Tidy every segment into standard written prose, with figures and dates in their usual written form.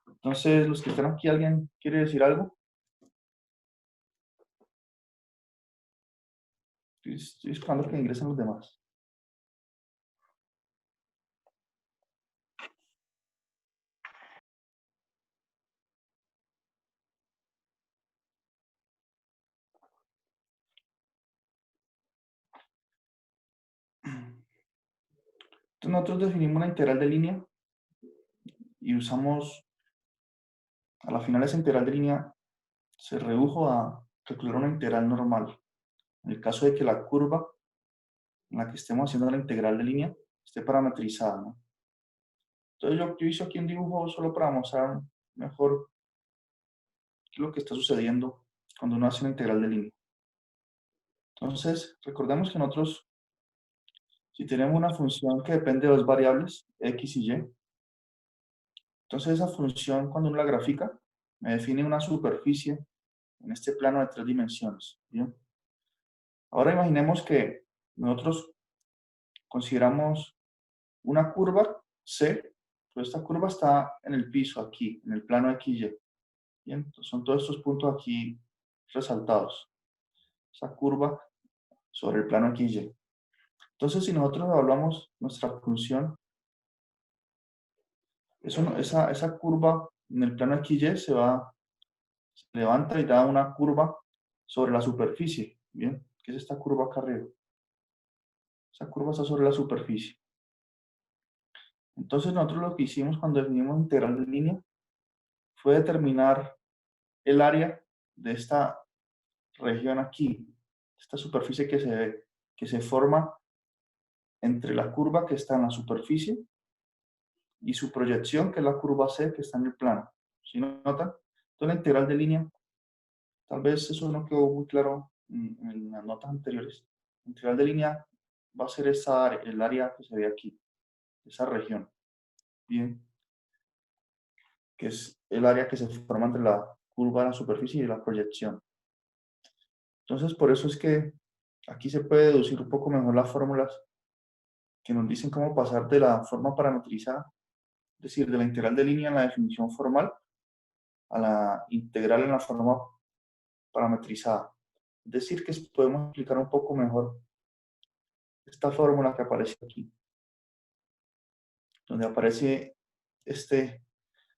Entonces, los que están aquí, ¿alguien quiere decir algo? Estoy esperando que ingresen los demás. Entonces, nosotros definimos una integral de línea y usamos, a la final esa integral de línea se redujo a calcular una integral normal. En el caso de que la curva en la que estemos haciendo la integral de línea esté parametrizada, ¿no? Entonces, yo hice aquí un dibujo solo para mostrar mejor qué es lo que está sucediendo cuando uno hace una integral de línea. Entonces, recordemos que nosotros, si tenemos una función que depende de dos variables, x y y, entonces esa función, cuando uno la grafica, me define una superficie en este plano de 3 dimensiones. ¿Bien? Ahora imaginemos que nosotros consideramos una curva C, pues esta curva está en el piso aquí, en el plano XY. Bien, entonces son todos estos puntos aquí resaltados. Esa curva sobre el plano XY. Entonces, si nosotros evaluamos nuestra función, esa curva en el plano XY se levanta y da una curva sobre la superficie. Bien, ¿qué es esta curva acá arriba? Esa curva está sobre la superficie. Entonces, nosotros lo que hicimos cuando definimos integral de línea fue determinar el área de esta región aquí, esta superficie que se forma entre la curva que está en la superficie y su proyección, que es la curva C, que está en el plano. ¿Sí notan? Entonces, la integral de línea, tal vez eso no quedó muy claro en las notas anteriores. La integral de línea va a ser el área que se ve aquí, esa región. Bien, que es el área que se forma entre la curva de la superficie y la proyección. Entonces, por eso es que aquí se puede deducir un poco mejor las fórmulas que nos dicen cómo pasar de la forma parametrizada, es decir, de la integral de línea en la definición formal, a la integral en la forma parametrizada. Es decir, que podemos explicar un poco mejor esta fórmula que aparece aquí, donde aparece este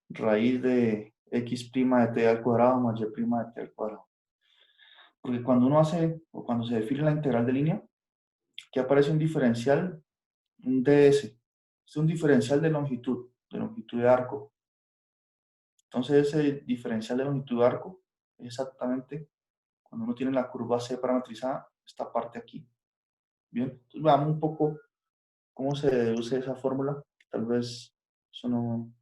raíz de x' de t al cuadrado más y' de t al cuadrado. Porque cuando uno hace, o cuando se define la integral de línea, aquí aparece un diferencial, un ds. Es un diferencial de longitud de arco. Entonces ese diferencial de longitud de arco es exactamente cuando uno tiene la curva C parametrizada, esta parte aquí. Bien, entonces veamos un poco cómo se deduce esa fórmula. Tal vez eso no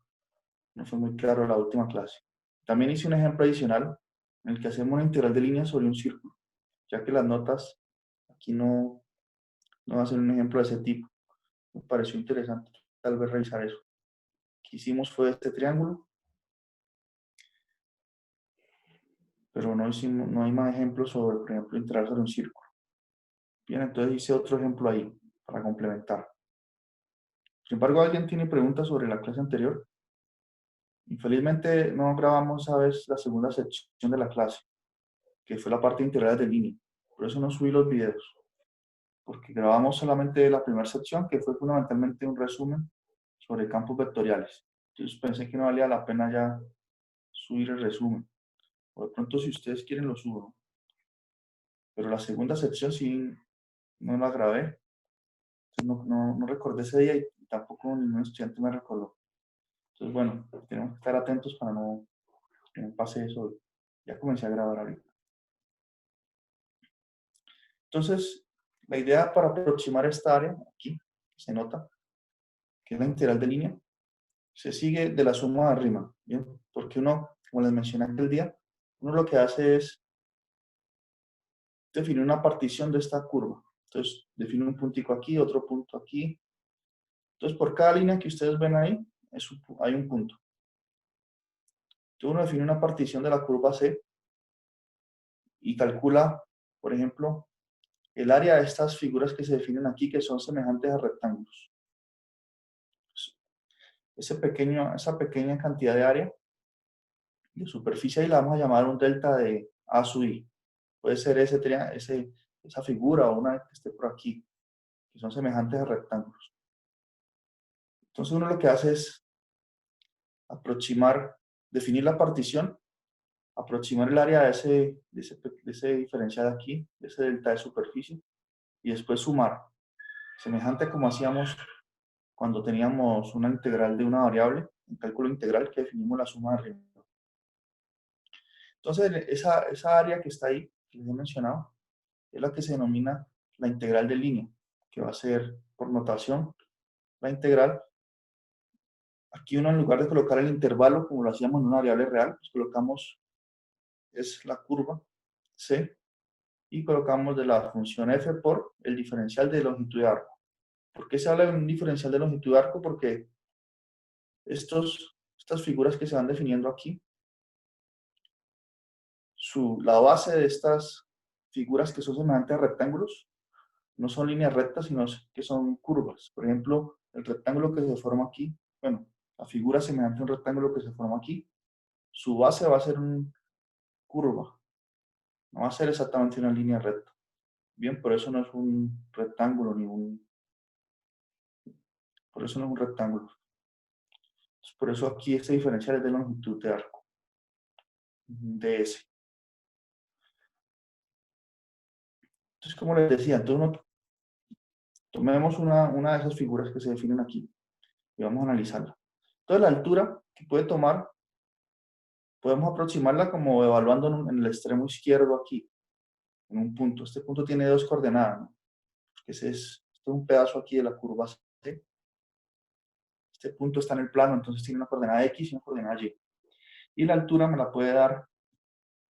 fue muy claro en la última clase. También hice un ejemplo adicional en el que hacemos una integral de línea sobre un círculo, ya que las notas aquí no hacen un ejemplo de ese tipo. Me pareció interesante tal vez revisar eso. Lo que hicimos fue este triángulo, pero no hay más ejemplos sobre, por ejemplo, integral sobre un círculo. Bien, entonces hice otro ejemplo ahí para complementar. Sin embargo, ¿alguien tiene preguntas sobre la clase anterior? Infelizmente no grabamos esa vez la segunda sección de la clase, que fue la parte integral de línea. Por eso no subí los videos, porque grabamos solamente la primera sección, que fue fundamentalmente un resumen sobre campos vectoriales. Entonces pensé que no valía la pena ya subir el resumen. O de pronto si ustedes quieren lo subo, ¿no? Pero la segunda sección sí no la grabé. Entonces no recordé ese día y tampoco ningún estudiante me recordó. Entonces bueno, tenemos que estar atentos para que no pase eso. Ya comencé a grabar ahorita. Entonces, la idea para aproximar esta área, aquí, se nota, que es la integral de línea, se sigue de la suma de arriba, ¿bien? Porque uno, como les mencioné aquel día, uno lo que hace es definir una partición de esta curva. Entonces, define un puntico aquí, otro punto aquí. Entonces, por cada línea que ustedes ven ahí, hay un punto. Entonces, uno define una partición de la curva C y calcula, por ejemplo, el área de estas figuras que se definen aquí, que son semejantes a rectángulos. esa pequeña cantidad de área de superficie ahí la vamos a llamar un delta de A sub I. Puede ser esa figura o una que esté por aquí, que son semejantes a rectángulos. Entonces uno lo que hace es definir la partición, aproximar el área de ese diferencial aquí, de ese delta de superficie, y después sumar, semejante como hacíamos cuando teníamos una integral de una variable, un cálculo integral que definimos la suma de arriba. Entonces, esa área que está ahí, que les he mencionado, es la que se denomina la integral de línea, que va a ser, por notación, la integral. Aquí uno, en lugar de colocar el intervalo, como lo hacíamos en una variable real, pues colocamos, es la curva C, y colocamos de la función f por el diferencial de longitud de arco. ¿Por qué se habla de un diferencial de longitud de arco? Porque estas figuras que se van definiendo aquí, la base de estas figuras que son semejantes a rectángulos, no son líneas rectas, sino que son curvas. Por ejemplo, el rectángulo que se forma aquí, bueno, la figura semejante a un rectángulo que se forma aquí, su base va a ser una curva, no va a ser exactamente una línea recta. Bien, por eso no es un rectángulo, por eso no es un rectángulo. Por eso aquí este diferencial es de longitud de arco, de S. Entonces, como les decía, entonces tomemos una de esas figuras que se definen aquí y vamos a analizarla. Entonces, la altura que puede tomar, podemos aproximarla como evaluando en el extremo izquierdo aquí, en un punto. Este punto tiene dos coordenadas, ¿no? Porque este es un pedazo aquí de la curva C. Este punto está en el plano, entonces tiene una coordenada X y una coordenada Y. Y la altura me la puede dar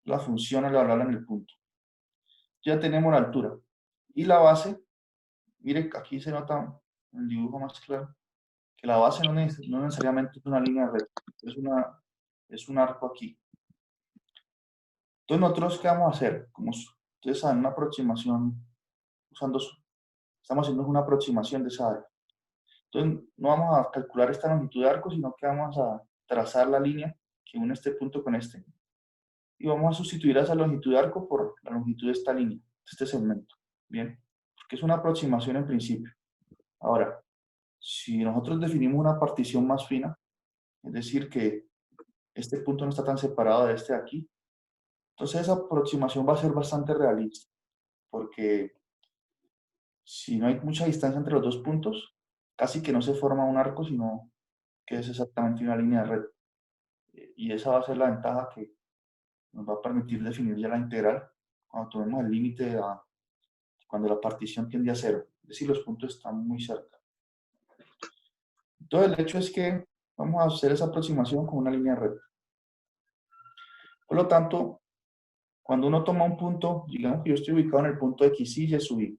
la función al evaluarla en el punto. Ya tenemos la altura. Y la base, mire, aquí se nota el dibujo más claro, que la base no necesariamente es una línea recta, es un arco aquí. Entonces, nosotros, ¿qué vamos a hacer? Como ustedes saben, una aproximación, estamos haciendo una aproximación de esa área. Entonces, no vamos a calcular esta longitud de arco, sino que vamos a trazar la línea que une este punto con este. Y vamos a sustituir a esa longitud de arco por la longitud de esta línea, de este segmento. Bien, porque es una aproximación en principio. Ahora, si nosotros definimos una partición más fina, es decir, que este punto no está tan separado de este de aquí, entonces esa aproximación va a ser bastante realista, porque si no hay mucha distancia entre los dos puntos, casi que no se forma un arco, sino que es exactamente una línea recta. Y esa va a ser la ventaja que nos va a permitir definir ya la integral cuando tomemos el límite cuando la partición tiende a cero, es decir, los puntos están muy cerca. Entonces, el hecho es que vamos a hacer esa aproximación con una línea recta. Por lo tanto, cuando uno toma un punto, digamos que yo estoy ubicado en el punto X y Y sub I,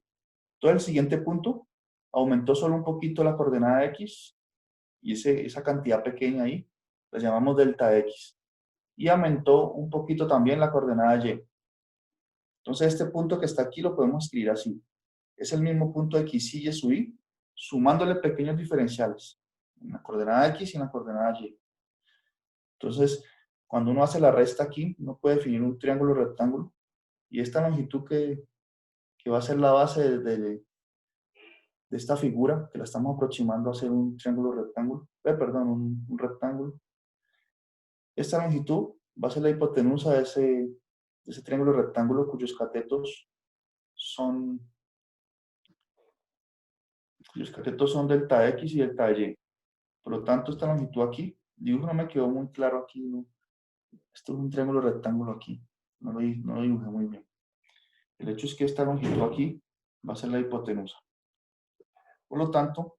todo el siguiente punto aumentó solo un poquito la coordenada X y esa cantidad pequeña ahí, la llamamos delta X. Y aumentó un poquito también la coordenada Y. Entonces, este punto que está aquí lo podemos escribir así. Es el mismo punto X y Y sub I, sumándole pequeños diferenciales en la coordenada X y en la coordenada Y. Entonces, cuando uno hace la resta aquí, uno puede definir un triángulo rectángulo y esta longitud que va a ser la base de esta figura, que la estamos aproximando a ser un triángulo rectángulo, perdón, un rectángulo. Esta longitud va a ser la hipotenusa de ese triángulo rectángulo cuyos catetos son delta X y delta Y. Por lo tanto, esta longitud aquí, dibujo no me quedó muy claro aquí, ¿no? Esto es un triángulo rectángulo aquí, no lo dibujé muy bien. El hecho es que esta longitud aquí va a ser la hipotenusa. Por lo tanto,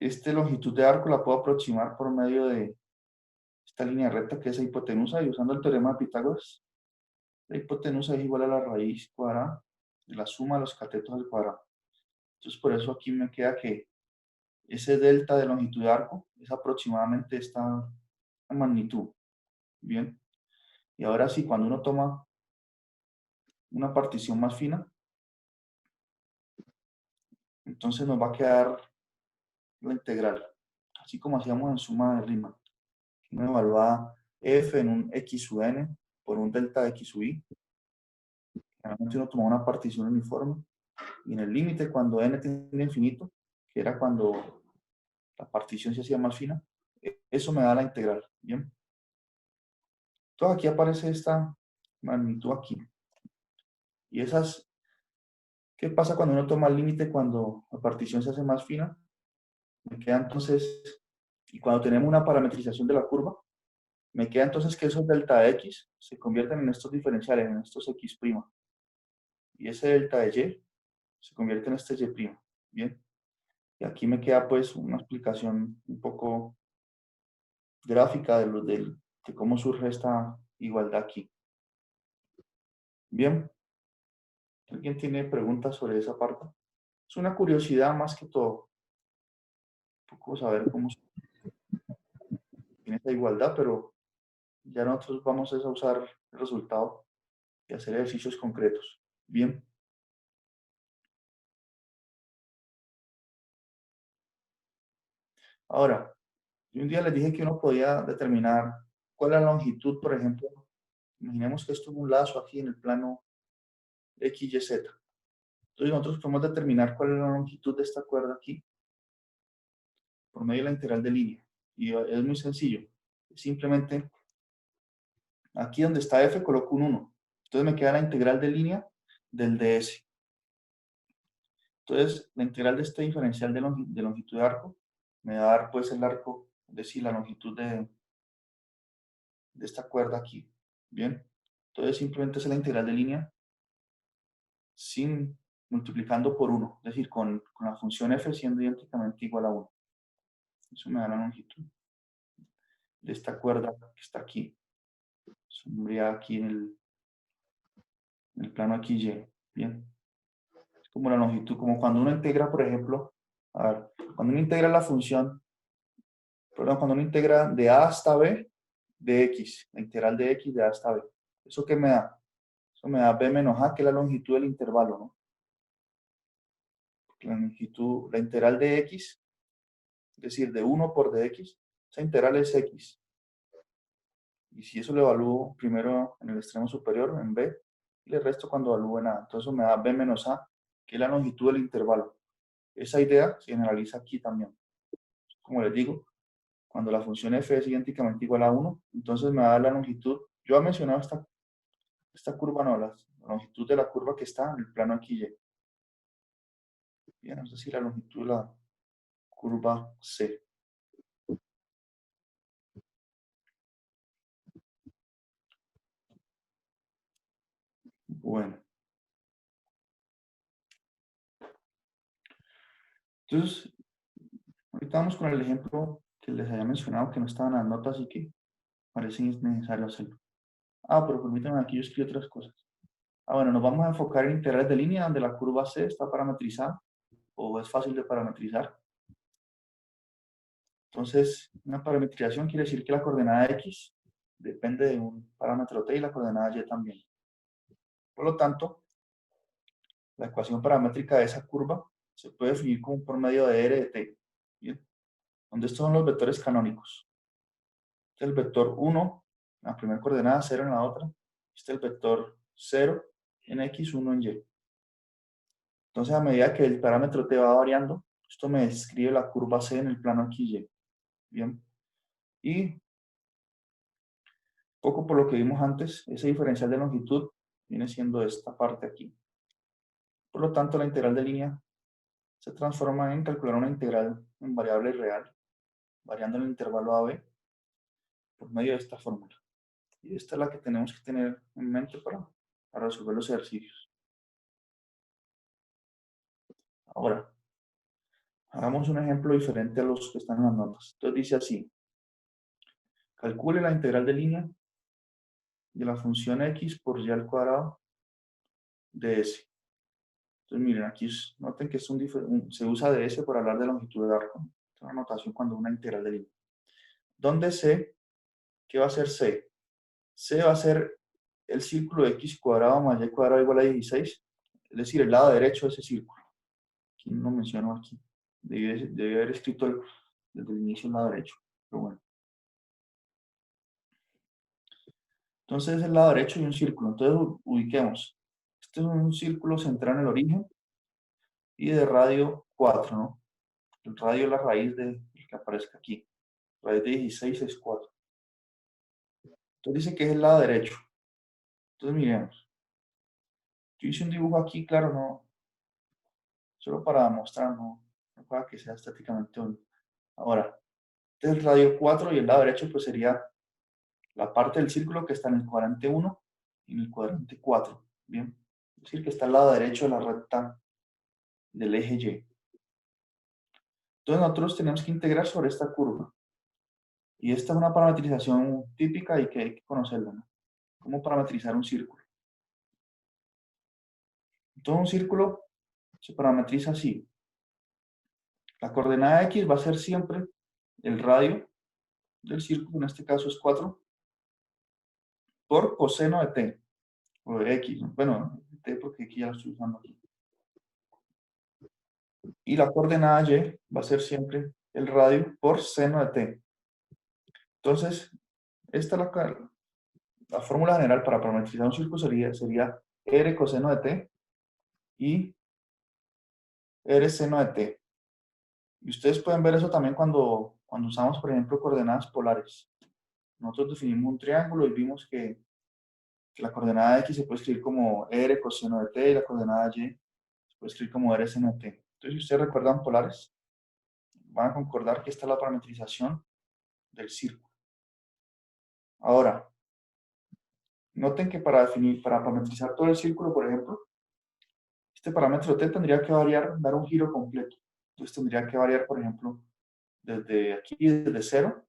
esta longitud de arco la puedo aproximar por medio de esta línea recta que es la hipotenusa y usando el teorema de Pitágoras, la hipotenusa es igual a la raíz cuadrada de la suma de los catetos al cuadrado. Entonces, por eso aquí me queda que ese delta de longitud de arco es aproximadamente esta magnitud. Bien. Y ahora sí, cuando uno toma una partición más fina, entonces nos va a quedar la integral. así como hacíamos en suma de Riemann. Uno evalúa f en un x sub n por un delta x sub y. Generalmente uno toma una partición uniforme y en el límite cuando n tiende a infinito, que era cuando la partición se hacía más fina, eso me da la integral, ¿bien? Entonces aquí aparece esta magnitud aquí. Y esas, ¿qué pasa cuando uno toma el límite cuando la partición se hace más fina? Me queda entonces, y cuando tenemos una parametrización de la curva, me queda entonces que esos delta de x se convierten en estos diferenciales, en estos x'. Y ese delta de y se convierte en este y'. Bien. Y aquí me queda pues una explicación un poco gráfica de cómo surge esta igualdad aquí. Bien. ¿Alguien tiene preguntas sobre esa parte? Es una curiosidad más que todo. Un poco saber cómo se tiene esa igualdad, pero ya nosotros vamos a usar el resultado y hacer ejercicios concretos. Bien. Ahora, yo un día les dije que uno podía determinar cuál es la longitud, por ejemplo. Imaginemos que esto es un lazo aquí en el plano X, Y, Z. Entonces nosotros podemos determinar cuál es la longitud de esta cuerda aquí por medio de la integral de línea. Y es muy sencillo. Simplemente aquí donde está f coloco un 1. Entonces me queda la integral de línea del ds. Entonces la integral de este diferencial de longitud de arco me va a dar pues el arco, es decir, la longitud de esta cuerda aquí. Bien. Entonces simplemente es la integral de línea sin multiplicando por 1, es decir, con la función f siendo idénticamente igual a 1. Eso me da la longitud de esta cuerda que está aquí, sombreada aquí en el plano XY. Bien. Es como la longitud, como cuando uno integra, por ejemplo, a ver, cuando uno integra la función, perdón, cuando uno integra de A hasta B de X, la integral de X de A hasta B. ¿Eso qué me da? Eso me da B menos A, que es la longitud del intervalo, ¿no? La longitud, la integral de X, es decir, de 1 por dx, esa integral es X. Y si eso lo evalúo primero en el extremo superior, en B, y le resto cuando evalúo en A. Entonces eso me da B menos A, que es la longitud del intervalo. Esa idea se generaliza aquí también. Como les digo, cuando la función f es idénticamente igual a 1, entonces me da la longitud. Yo he mencionado esta curva, no, la longitud de la curva que está en el plano XY. Bien, es decir, la longitud de la curva C. Bueno. Entonces, ahorita vamos con el ejemplo que les había mencionado que no estaban en las notas y que parece necesario hacerlo. Pero permítanme, aquí yo escribo otras cosas. Bueno, nos vamos a enfocar en integrales de línea donde la curva C está parametrizada o es fácil de parametrizar. Entonces, una parametrización quiere decir que la coordenada X depende de un parámetro T y la coordenada Y también. Por lo tanto, la ecuación paramétrica de esa curva se puede definir como por medio de R de T, ¿bien? Donde estos son los vectores canónicos. Este es el vector 1, la primera coordenada, 0 en la otra. Este es el vector 0 en X, 1 en Y. Entonces, a medida que el parámetro T va variando, esto me describe la curva C en el plano XY. Bien. Y poco por lo que vimos antes, ese diferencial de longitud viene siendo esta parte aquí. Por lo tanto, la integral de línea se transforma en calcular una integral en variable real, variando en el intervalo AB por medio de esta fórmula. Y esta es la que tenemos que tener en mente para resolver los ejercicios. Ahora, hagamos un ejemplo diferente a los que están en las notas. Entonces dice así: calcule la integral de línea de la función x por y al cuadrado de s. Entonces miren, aquí noten que se usa de s por hablar de longitud de arco. Es una notación cuando una integral de línea. ¿Dónde c? ¿Qué va a ser c? C va a ser el círculo de x cuadrado más y cuadrado igual a 16, es decir, el lado derecho de ese círculo. Aquí no lo menciono aquí. Debí haber escrito desde el inicio del lado derecho. Pero bueno. Entonces el lado derecho y un círculo. Entonces ubiquemos. Este es un círculo centrado en el origen y de radio 4, ¿no? El radio es la raíz del que aparezca aquí. Raíz de 16 es 4. Entonces dice que es el lado derecho. Entonces miremos. Yo hice un dibujo aquí, claro, no, solo para mostrar, no para que sea estéticamente único. Ahora, este es el radio 4 y el lado derecho pues sería la parte del círculo que está en el cuadrante 1 y en el cuadrante 4. Bien, es decir, que está al lado derecho de la recta del eje Y. Entonces nosotros tenemos que integrar sobre esta curva. Y esta es una parametrización típica y que hay que conocerla, ¿no? ¿Cómo parametrizar un círculo? Entonces un círculo se parametriza así. La coordenada X va a ser siempre el radio del círculo, en este caso es 4, por coseno de t, o de x, ¿no? Bueno, t porque aquí ya lo estoy usando aquí. Y la coordenada y va a ser siempre el radio por seno de t. Entonces, esta es la fórmula general para parametrizar un círculo sería r coseno de t y r seno de t. Y ustedes pueden ver eso también cuando usamos, por ejemplo, coordenadas polares. Nosotros definimos un triángulo y vimos que la coordenada x se puede escribir como r coseno de t y la coordenada y se puede escribir como r seno de t. Entonces, si ustedes recuerdan polares, van a concordar que esta es la parametrización del círculo. Ahora, noten que para parametrizar todo el círculo, por ejemplo, este parámetro t tendría que variar, dar un giro completo. Entonces tendría que variar, por ejemplo, desde aquí, desde 0,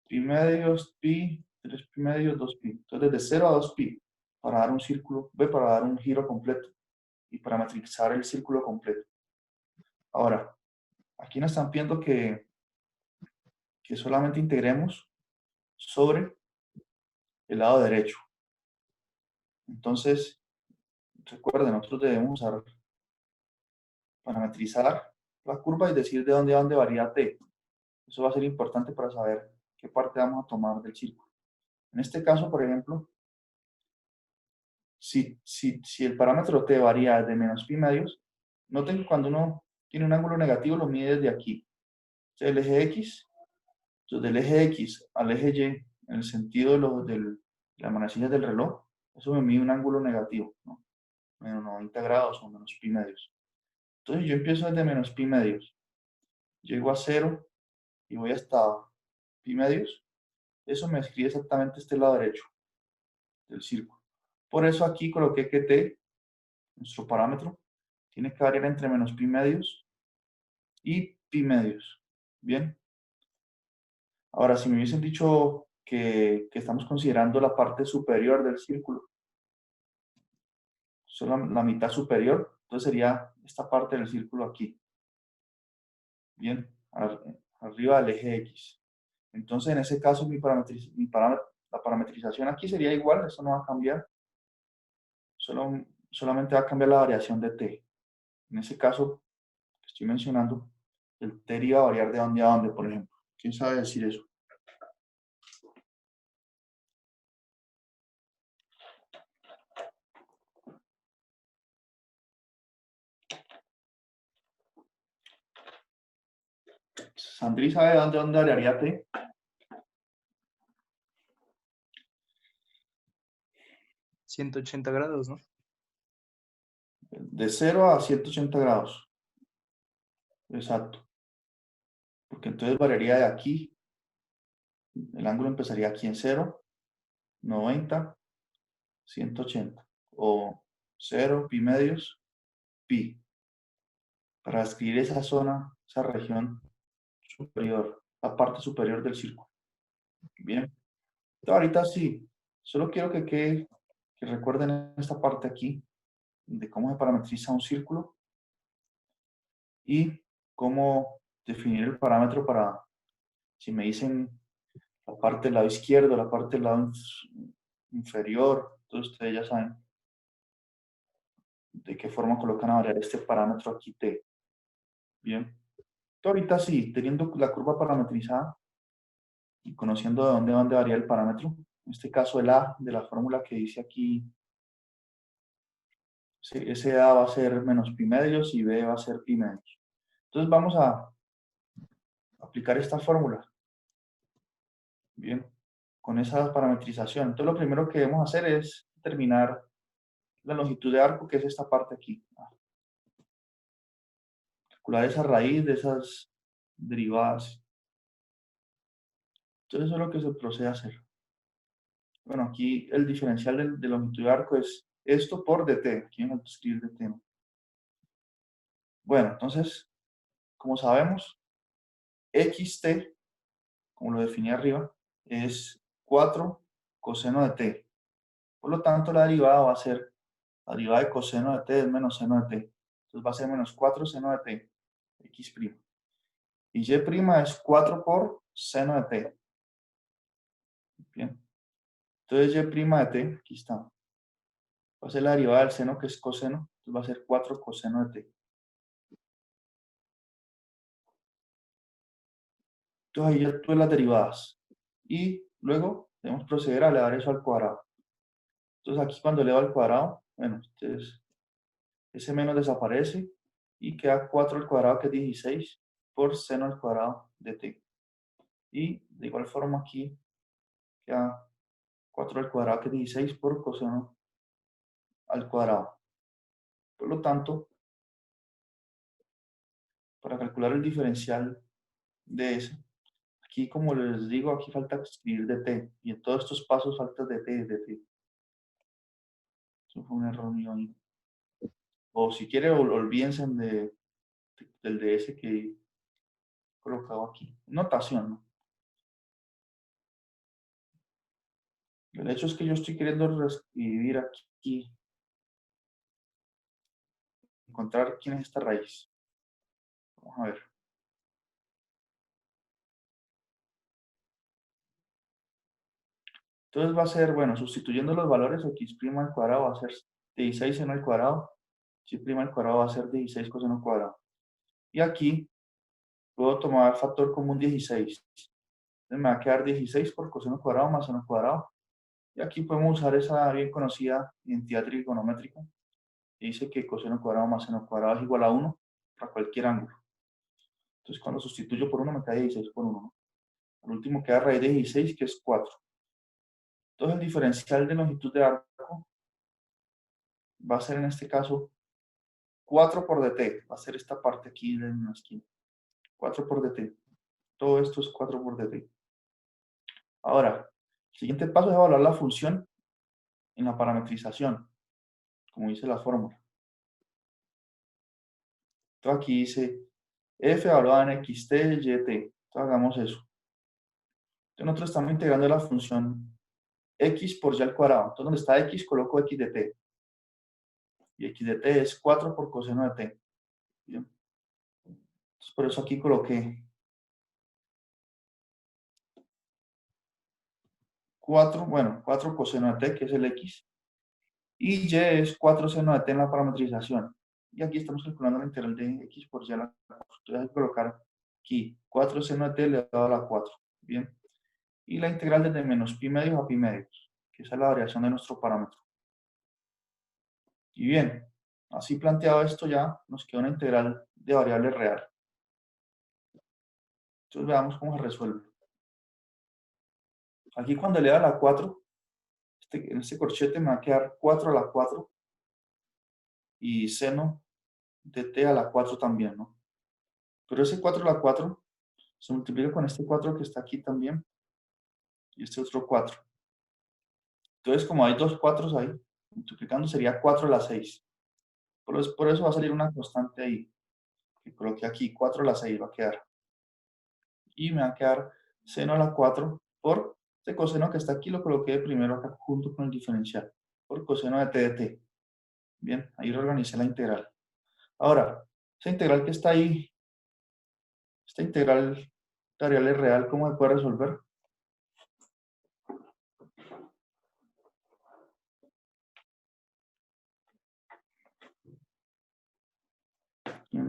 pi medios, pi, 3 pi medios, 2 pi. Entonces desde 0 a 2 pi, para dar un círculo, para dar un giro completo y parametrizar el círculo completo. Ahora, aquí nos están pidiendo que solamente integremos sobre el lado derecho. Entonces, recuerden, nosotros debemos usar parametrizar la curva y decir de dónde a dónde varía t. Eso va a ser importante para saber qué parte vamos a tomar del círculo. En este caso, por ejemplo, si el parámetro t varía de menos pi medios, noten que cuando uno tiene un ángulo negativo lo mide desde aquí. Entonces, el eje x, entonces del eje x al eje y, en el sentido de las manecillas del reloj, eso me mide un ángulo negativo, ¿no? Menos 90 grados o menos pi medios. Entonces yo empiezo desde menos pi medios, llego a 0 y voy hasta pi medios. Eso me escribe exactamente este lado derecho del círculo. Por eso aquí coloqué que t, nuestro parámetro, tiene que variar entre menos pi medios y pi medios. Bien. Ahora, si me hubiesen dicho que estamos considerando la parte superior del círculo, solo la mitad superior, entonces sería esta parte del círculo aquí. Bien, arriba del eje X. Entonces, en ese caso, la parametrización aquí sería igual, eso no va a cambiar. Solamente va a cambiar la variación de t. En ese caso que estoy mencionando, el t iba a variar de dónde a dónde, por ejemplo. ¿Quién sabe decir eso? ¿Sandri sabe de dónde variaría t? ¿180 grados, no? De 0 a 180 grados. Exacto. Porque entonces variaría de aquí. El ángulo empezaría aquí en 0, 90, 180. O 0, pi medios, pi. Para describir esa zona, esa región superior, la parte superior del círculo. Bien. Entonces, ahorita sí, solo quiero que recuerden esta parte aquí de cómo se parametriza un círculo y cómo definir el parámetro para, si me dicen la parte del lado izquierdo, la parte del lado inferior, entonces ustedes ya saben de qué forma colocan a variar este parámetro aquí t. Bien. Ahorita sí, teniendo la curva parametrizada y conociendo de dónde van a variar el parámetro, en este caso el A de la fórmula que dice aquí, ese A va a ser menos pi medios y B va a ser pi medios. Entonces vamos a aplicar esta fórmula, bien, con esa parametrización. Entonces lo primero que debemos hacer es determinar la longitud de arco, que es esta parte aquí. Calcular esa raíz de esas derivadas. Entonces eso es lo que se procede a hacer. Bueno, aquí el diferencial de longitud de arco es esto por dt. Aquí vamos a escribir dt, ¿no? Bueno, entonces, como sabemos, xt, como lo definí arriba, es 4 coseno de t. Por lo tanto, la derivada va a ser, la derivada de coseno de t es menos seno de t. Entonces va a ser menos 4 seno de t, x'. Y y' es 4 por seno de t. Bien. Entonces y' de t, aquí está. Va a ser la derivada del seno, que es coseno. Entonces va a ser 4 coseno de t. Entonces ahí ya tuve las derivadas. Y luego debemos proceder a elevar eso al cuadrado. Entonces aquí cuando elevo al cuadrado, bueno, entonces ese menos desaparece y queda 4 al cuadrado, que es 16, por seno al cuadrado de t. Y de igual forma aquí queda 4 al cuadrado, que es 16, por coseno al cuadrado. Por lo tanto, para calcular el diferencial de ese, aquí como les digo, aquí falta escribir dt. Y en todos estos pasos falta dt y dt. Eso fue un error mío ahí. O si quiere, olvídense del ds que he colocado aquí. Notación, ¿no? El hecho es que yo estoy queriendo reescribir aquí, encontrar quién es esta raíz. Vamos a ver. Entonces va a ser, bueno, sustituyendo los valores, x' al cuadrado va a ser 16 seno al cuadrado, y' al cuadrado va a ser 16 coseno al cuadrado. Y aquí puedo tomar factor común 16. Entonces me va a quedar 16 por coseno al cuadrado más seno al cuadrado. Y aquí podemos usar esa bien conocida identidad trigonométrica. Dice que coseno al cuadrado más seno al cuadrado es igual a 1 para cualquier ángulo. Entonces cuando sustituyo por 1 me cae 16 por 1, ¿no? Al último queda raíz de 16, que es 4. Entonces el diferencial de longitud de arco va a ser en este caso 4 por dt. Va a ser esta parte aquí de la esquina. 4 por dt. Todo esto es 4 por dt. Ahora, el siguiente paso es evaluar la función en la parametrización, como dice la fórmula. Entonces aquí dice f evaluada en xt, y, t. Entonces hagamos eso. Entonces nosotros estamos integrando la función x por y al cuadrado. Entonces donde está x coloco x de t. Y x de t es 4 por coseno de t. ¿Bien? Entonces por eso aquí coloqué 4, bueno, 4 coseno de t, que es el x. Y y es 4 seno de t en la parametrización. Y aquí estamos calculando la integral de x por y a la 4. Entonces hay que colocar aquí 4 seno de t elevado a la 4. Bien. Y la integral desde menos pi medios a pi medios, que esa es la variación de nuestro parámetro. Y bien, así planteado esto ya nos queda una integral de variable real. Entonces veamos cómo se resuelve. Aquí cuando eleva a la 4, en este corchete me va a quedar 4 a la 4 y seno de t a la 4 también, ¿no? Pero ese 4 a la 4 se multiplica con este 4 que está aquí también y este otro 4. Entonces, como hay dos 4 ahí, multiplicando sería 4 a la 6. Por eso va a salir una constante ahí, que coloqué aquí, 4 a la 6 va a quedar. Y me va a quedar seno a la 4 por este coseno que está aquí, lo coloqué primero acá junto con el diferencial, por coseno de t de t. Bien, ahí reorganicé la integral. Ahora, esa integral que está ahí, esta integral de variable real, ¿cómo se puede resolver?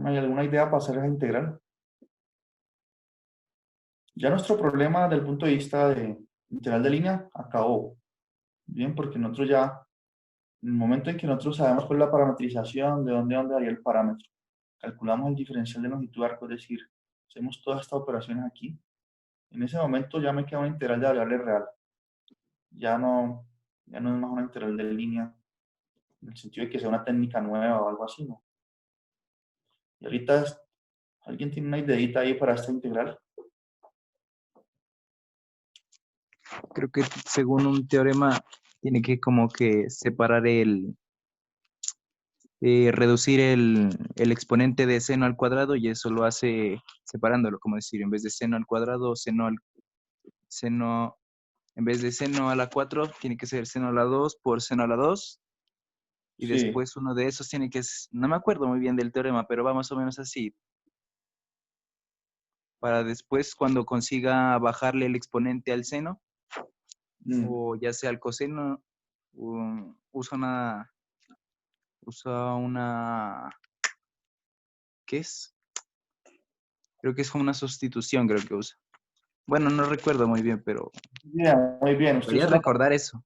¿Hay alguna idea para hacer esa integral? Ya nuestro problema desde el punto de vista de integral de línea acabó. Bien, porque nosotros ya, en el momento en que nosotros sabemos cuál es la parametrización, de dónde varía el parámetro, calculamos el diferencial de longitud de arco, es decir, hacemos todas estas operaciones aquí. En ese momento ya me queda una integral de variable real. Ya no es más una integral de línea, en el sentido de que sea una técnica nueva o algo así, ¿no? Y ahorita, ¿alguien tiene una ideita ahí para esta integral? Creo que según un teorema tiene que como que separar reducir el exponente de seno al cuadrado y eso lo hace separándolo, como decir, en vez de seno al cuadrado, seno, en vez de seno a la 4 tiene que ser seno a la 2 por seno a la 2 y Sí. después uno de esos tiene que, no me acuerdo muy bien del teorema, pero va más o menos así, para después cuando consiga bajarle el exponente al seno, Mm. o ya sea al coseno, usa una, ¿qué es? Creo que es como una sustitución, creo que usa. Bueno, no recuerdo muy bien, pero Bien, muy bien. Usted debería usa la recordar eso.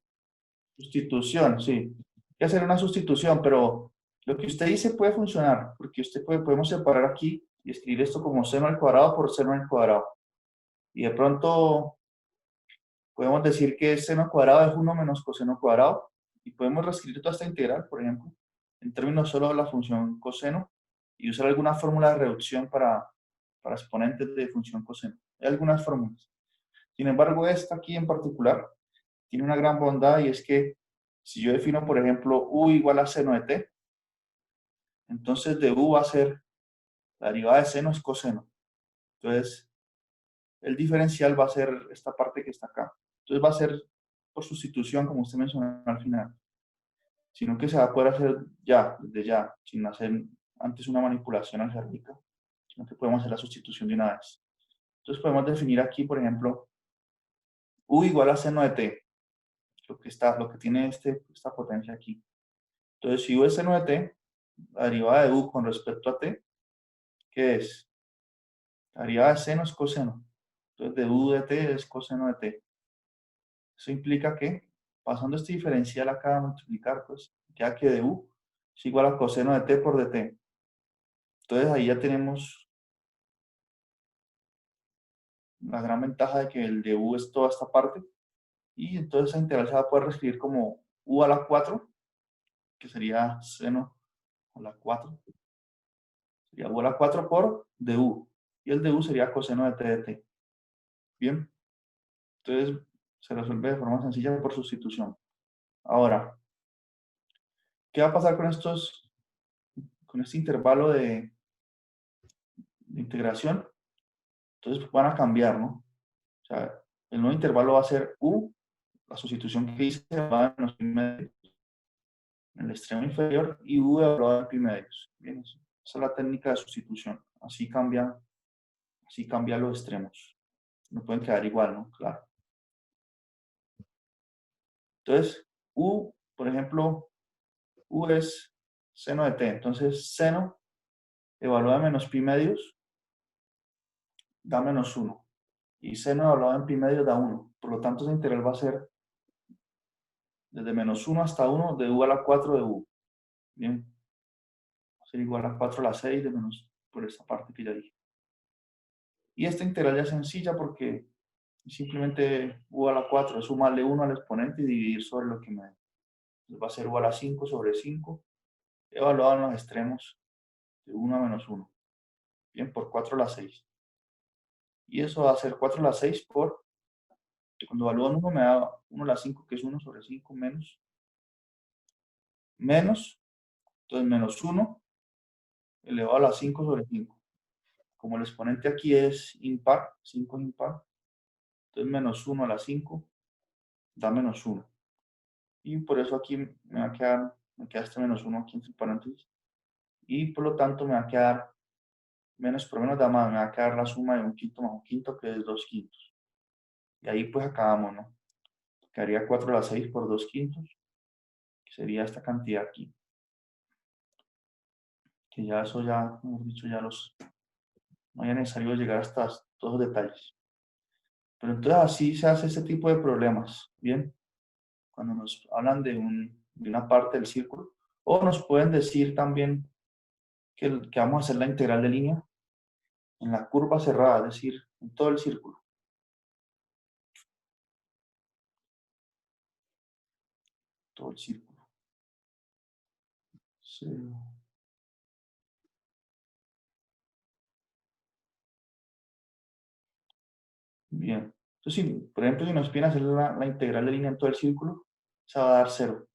sustitución, sí. Hay que hacer una sustitución, pero lo que usted dice puede funcionar, porque podemos separar aquí y escribir esto como seno al cuadrado por seno al cuadrado. Y de pronto podemos decir que seno al cuadrado es 1 menos coseno cuadrado. Y podemos reescribir toda esta integral, por ejemplo, en términos solo de la función coseno y usar alguna fórmula de reducción para exponentes de función coseno. Hay algunas fórmulas. Sin embargo, esta aquí en particular tiene una gran bondad y es que si yo defino, por ejemplo, u igual a seno de t, entonces de u va a ser la derivada de seno es coseno. Entonces, el diferencial va a ser esta parte que está acá. Entonces va a ser por sustitución, como usted mencionó al final, sino que se va a poder hacer ya, desde ya, sin hacer antes una manipulación algébrica, sino que podemos hacer la sustitución de una vez. Entonces podemos definir aquí, por ejemplo, u igual a seno de t, lo que tiene esta potencia aquí. Entonces, si u es seno de t, la derivada de u con respecto a t, ¿qué es? La derivada de seno es coseno. Entonces, de u de t es coseno de t. Eso implica que, pasando este diferencial acá a multiplicar, pues, queda que de u es igual a coseno de t por dt. Entonces, ahí ya tenemos la gran ventaja de que el de u es toda esta parte. Y entonces esa integral se va a poder reescribir como u a la 4, que sería seno a la 4. Sería u a la 4 por du. Y el du sería coseno de t de t. Bien. Entonces, se resuelve de forma sencilla por sustitución. Ahora, ¿qué va a pasar con este intervalo de integración? Entonces van a cambiar, ¿no? O sea, el nuevo intervalo va a ser u, la sustitución que hice va a menos pi medios en el extremo inferior y u evaluado en pi medios. Bien, esa es la técnica de sustitución. Así cambia los extremos. No pueden quedar igual, ¿no? Claro. Entonces, u, por ejemplo, u es seno de t. Entonces, seno evaluado en menos pi medios da menos 1. Y seno evaluado en pi medios da 1. Por lo tanto, esa integral va a ser desde menos 1 hasta 1 de u a la 4 de u. Bien, va a ser igual a 4 a la 6 de menos por esta parte que ya dije. Y esta integral ya es sencilla porque simplemente u a la 4 es sumarle 1 al exponente y dividir sobre lo que me da. Entonces va a ser u a la 5 sobre 5, evaluado en los extremos de 1 a menos 1. Bien, por 4 a la 6. Y eso va a ser 4 a la 6 por, cuando evalúo en 1 me da 1 a la 5, que es 1 sobre 5 menos, entonces menos 1 elevado a la 5 sobre 5. Como el exponente aquí es impar, 5 es impar, entonces menos 1 a la 5 da menos 1. Y por eso aquí me queda este menos 1 aquí entre paréntesis. Y por lo tanto me va a quedar menos por menos da más, me va a quedar la suma de un quinto más un quinto, que es 2 quintos. Y ahí pues acabamos, ¿no? Quedaría 4 a la 6 por 2 quintos, que sería esta cantidad aquí. Que ya eso ya, hemos dicho, no es necesario llegar hasta todos los detalles. Pero entonces así se hace este tipo de problemas, ¿bien? Cuando nos hablan de una parte del círculo. O nos pueden decir también que vamos a hacer la integral de línea en la curva cerrada, es decir, en todo el círculo. Todo el círculo. Sí. Bien. Entonces, si, por ejemplo, si nos piden hacer la integral de línea en todo el círculo, se va a dar 0.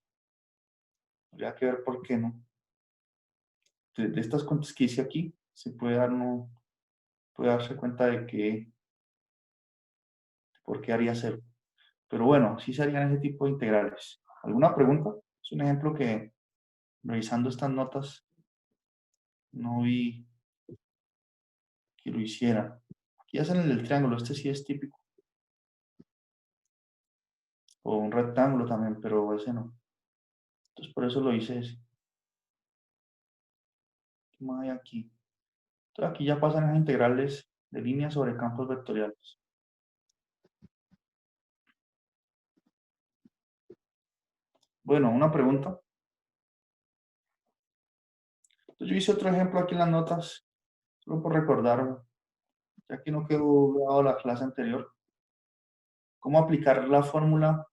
Habría que ver por qué no. De estas cuentas que hice aquí, se puede, puede darse cuenta de que, por qué haría 0. Pero bueno, sí se harían ese tipo de integrales. ¿Alguna pregunta? Es un ejemplo que, revisando estas notas, no vi que lo hicieran. Aquí hacen el del triángulo, este sí es típico. O un rectángulo también, pero ese no. Entonces por eso lo hice ese. ¿Qué más hay aquí? Entonces aquí ya pasan las integrales de líneas sobre campos vectoriales. Bueno, una pregunta. Entonces yo hice otro ejemplo aquí en las notas, solo por recordar, ya que no quedó grabado la clase anterior, cómo aplicar la fórmula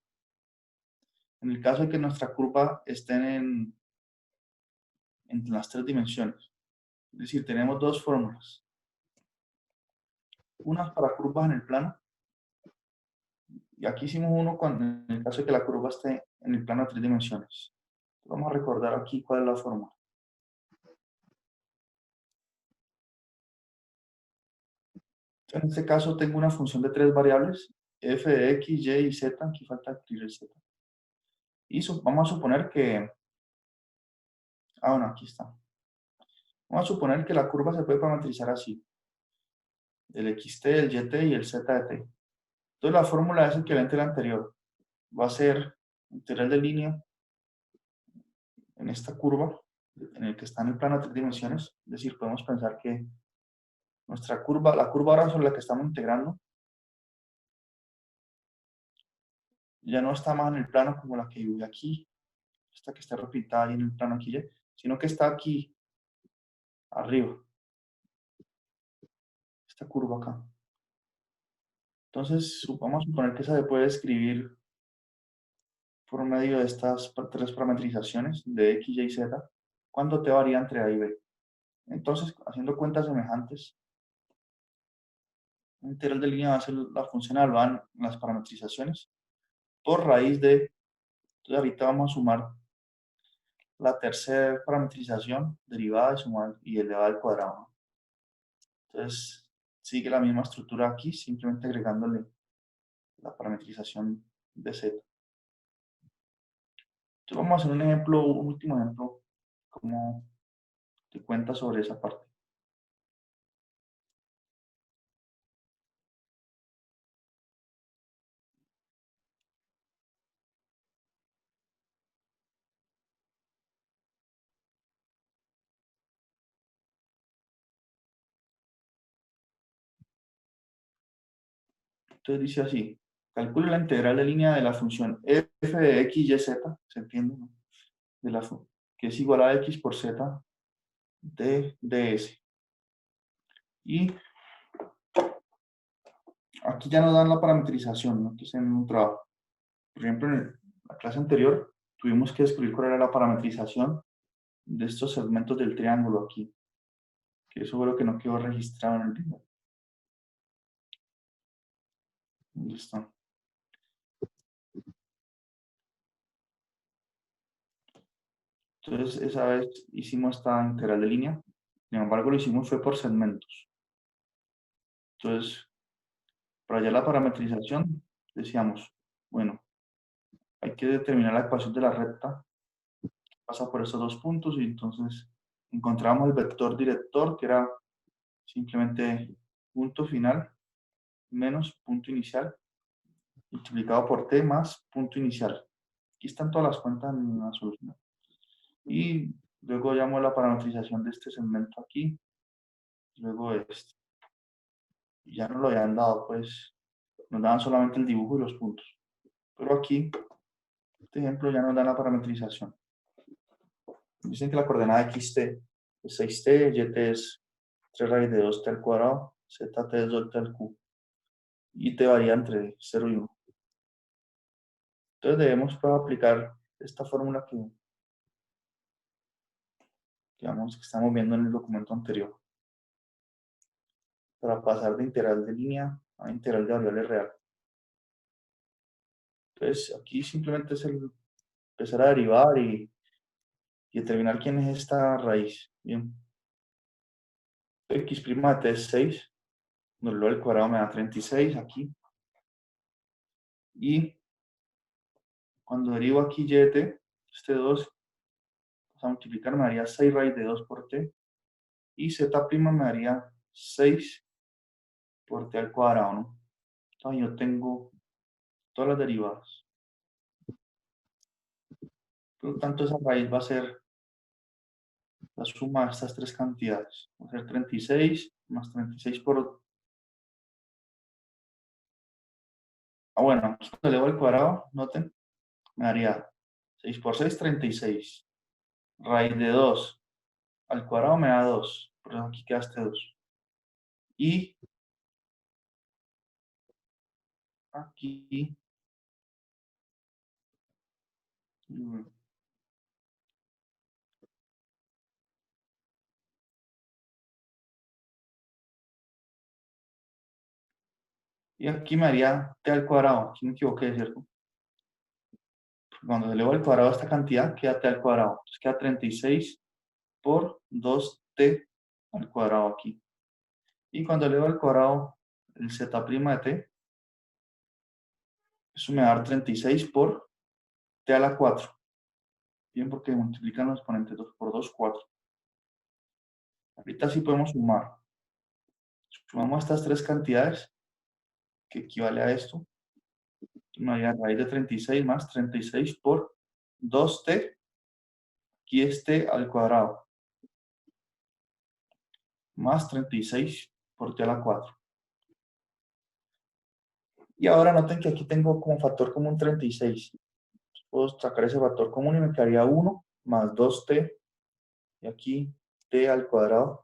en el caso de que nuestra curva esté en las tres dimensiones. Es decir, tenemos dos fórmulas. Una para curvas en el plano, y aquí hicimos uno cuando, en el caso de que la curva esté en el plano de tres dimensiones. Vamos a recordar aquí cuál es la fórmula. En este caso tengo una función de tres variables, f de x, y y z, aquí falta escribir el z. Y vamos a suponer que, bueno, aquí está. Vamos a suponer que la curva se puede parametrizar así, el xt, el yt y el z de t. Entonces la fórmula es equivalente a la anterior. Va a ser integral de línea en esta curva, en el que está en el plano de tres dimensiones. Es decir, podemos pensar que nuestra curva, la curva ahora sobre la que estamos integrando, ya no está más en el plano como la que vive aquí, esta que está repintada ahí en el plano aquí, sino que está aquí arriba, esta curva acá. Entonces, vamos a suponer que se puede escribir por medio de estas tres parametrizaciones de x, y, z, cuánto te varía entre a y b. Entonces, haciendo cuentas semejantes, la integral de línea va a ser la función evaluada en las parametrizaciones por raíz de, entonces ahorita vamos a sumar la tercera parametrización, derivada y elevada al cuadrado. Entonces, sigue la misma estructura aquí, simplemente agregándole la parametrización de z. Entonces, vamos a hacer un ejemplo, un último ejemplo, como te cuenta sobre esa parte. Entonces dice así, calcule la integral de línea de la función f de x, y, z, ¿se entiende? ¿No? De que es igual a x por z de ds. Y aquí ya nos dan la parametrización, ¿no? Entonces en un trabajo. Por ejemplo, en la clase anterior tuvimos que descubrir cuál era la parametrización de estos segmentos del triángulo aquí, que eso fue lo que no quedó registrado en el video. ¿Dónde está? Entonces, esa vez hicimos esta integral de línea, sin embargo, lo hicimos fue por segmentos. Entonces, para allá la parametrización, decíamos, bueno, hay que determinar la ecuación de la recta, pasa por esos dos puntos, y entonces encontramos el vector director, que era simplemente punto final menos punto inicial, multiplicado por t más punto inicial. Aquí están todas las cuentas en la solución. Y luego llamo la parametrización de este segmento aquí, luego este. Y ya no lo habían dado, pues nos daban solamente el dibujo y los puntos. Pero aquí, este ejemplo ya nos da la parametrización. Dicen que la coordenada xt es 6t, yt es 3 raíz de 2t al cuadrado, zt es 2t al cubo. Y t varía entre 0 y 1. Entonces debemos aplicar esta fórmula que estamos viendo en el documento anterior, para pasar de integral de línea a integral de variable real. Entonces aquí simplemente es empezar a derivar y determinar quién es esta raíz. Bien. X' de t es 6, lo al cuadrado me da 36 aquí. Y cuando derivo aquí y de t, este 2, a multiplicar me daría 6 raíz de 2 por t. Y z' me daría 6 por t al cuadrado, ¿no? Entonces yo tengo todas las derivadas. Por lo tanto, esa raíz va a ser la suma de estas tres cantidades. Va a ser 36 más 36 por... bueno, aquí cuando elevo al cuadrado, noten, me daría 6 por 6, 36. Raíz de 2 al cuadrado me da 2. Por eso aquí queda este 2. Y aquí... y aquí me daría t al cuadrado. Aquí me equivoqué, ¿cierto? Cuando elevo al cuadrado esta cantidad, queda t al cuadrado. Entonces queda 36 por 2t al cuadrado aquí. Y cuando elevo al cuadrado el z' de t, eso me va a dar 36 por t a la 4. Bien, porque multiplican los exponentes 2 por 2, 4. Ahorita sí podemos sumar. Sumamos estas tres cantidades, que equivale a esto. Me daría raíz de 36 más 36 por 2t, aquí es t al cuadrado, más 36 por t a la 4. Y ahora noten que aquí tengo como factor común 36. Puedo sacar ese factor común y me quedaría 1 más 2t, y aquí t al cuadrado,